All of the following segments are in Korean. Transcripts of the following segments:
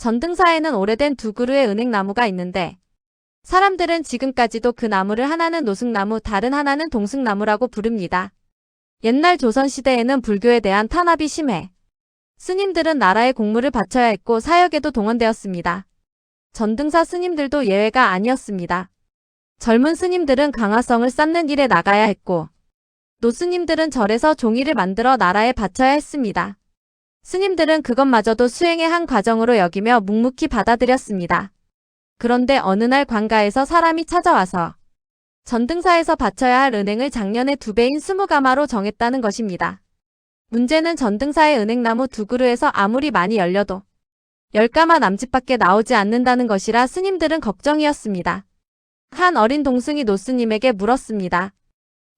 전등사에는 오래된 두 그루의 은행나무가 있는데 사람들은 지금까지도 그 나무를 하나는 노승나무, 다른 하나는 동승나무라고 부릅니다. 옛날 조선시대에는 불교에 대한 탄압이 심해 스님들은 나라에 공물을 바쳐야 했고 사역에도 동원되었습니다. 전등사 스님들도 예외가 아니었습니다. 젊은 스님들은 강화성을 쌓는 일에 나가야 했고 노스님들은 절에서 종이를 만들어 나라에 바쳐야 했습니다. 스님들은 그것마저도 수행의 한 과정으로 여기며 묵묵히 받아들였습니다. 그런데 어느 날 관가에서 사람이 찾아와서 전등사에서 바쳐야 할 은행을 작년에 2배인 20가마로 정했다는 것입니다. 문제는 전등사의 은행나무 두 그루에서 아무리 많이 열려도 10가마 남짓밖에 나오지 않는다는 것이라 스님들은 걱정이었습니다. 한 어린 동승이 노스님에게 물었습니다.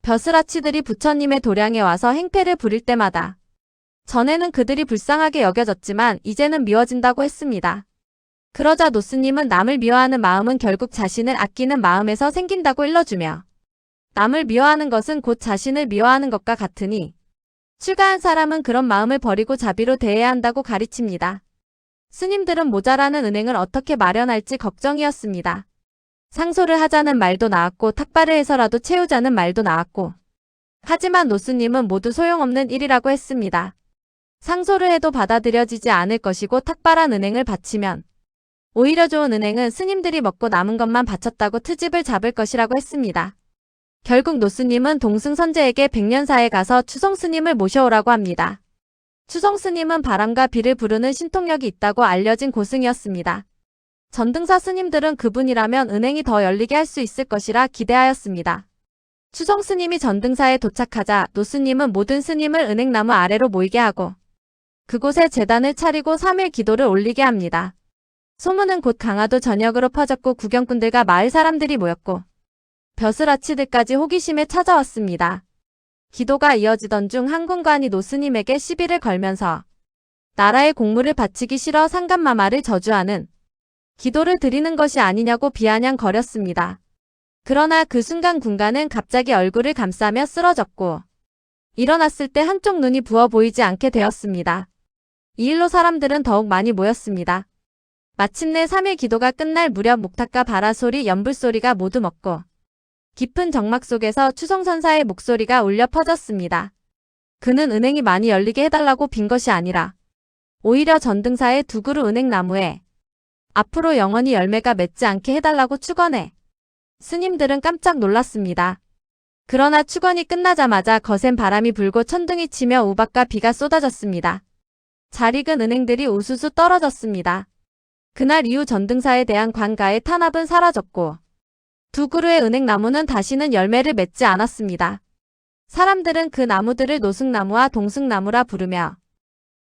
벼슬아치들이 부처님의 도량에 와서 행패를 부릴 때마다 전에는 그들이 불쌍하게 여겨졌지만 이제는 미워진다고 했습니다. 그러자 노스님은 남을 미워하는 마음은 결국 자신을 아끼는 마음에서 생긴다고 일러주며 남을 미워하는 것은 곧 자신을 미워하는 것과 같으니 출가한 사람은 그런 마음을 버리고 자비로 대해야 한다고 가르칩니다. 스님들은 모자라는 은행을 어떻게 마련할지 걱정이었습니다. 상소를 하자는 말도 나왔고 탁발을 해서라도 채우자는 말도 나왔고 하지만 노스님은 모두 소용없는 일이라고 했습니다. 상소를 해도 받아들여지지 않을 것이고 탁발한 은행을 바치면 오히려 좋은 은행은 스님들이 먹고 남은 것만 바쳤다고 트집을 잡을 것이라고 했습니다. 결국 노스님은 동승선제에게 백년사에 가서 추성스님을 모셔오라고 합니다. 추성스님은 바람과 비를 부르는 신통력이 있다고 알려진 고승이었습니다. 전등사 스님들은 그분이라면 은행이 더 열리게 할 수 있을 것이라 기대하였습니다. 추성스님이 전등사에 도착하자 노스님은 모든 스님을 은행나무 아래로 모이게 하고 그곳에 제단을 차리고 3일 기도를 올리게 합니다. 소문은 곧 강화도 전역으로 퍼졌고 구경꾼들과 마을 사람들이 모였고 벼슬아치들까지 호기심에 찾아왔습니다. 기도가 이어지던 중 한 군관이 노스님에게 시비를 걸면서 나라의 공물을 바치기 싫어 상감마마를 저주하는 기도를 드리는 것이 아니냐고 비아냥거렸습니다. 그러나 그 순간 군관은 갑자기 얼굴을 감싸며 쓰러졌고 일어났을 때 한쪽 눈이 부어 보이지 않게 되었습니다. 이 일로 사람들은 더욱 많이 모였습니다. 마침내 3일 기도가 끝날 무렵 목탁과 바라소리, 연불소리가 모두 멎고 깊은 정막 속에서 추성선사의 목소리가 울려 퍼졌습니다. 그는 은행이 많이 열리게 해달라고 빈 것이 아니라 오히려 전등사의 두 그루 은행나무에 앞으로 영원히 열매가 맺지 않게 해달라고 축원해. 스님들은 깜짝 놀랐습니다. 그러나 축원이 끝나자마자 거센 바람이 불고 천둥이 치며 우박과 비가 쏟아졌습니다. 잘 익은 은행들이 우수수 떨어졌습니다. 그날 이후 전등사에 대한 관가의 탄압은 사라졌고 두 그루의 은행나무는 다시는 열매를 맺지 않았습니다. 사람들은 그 나무들을 노승나무와 동승나무라 부르며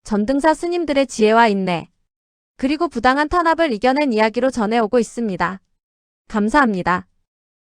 전등사 스님들의 지혜와 인내 그리고 부당한 탄압을 이겨낸 이야기로 전해오고 있습니다. 감사합니다.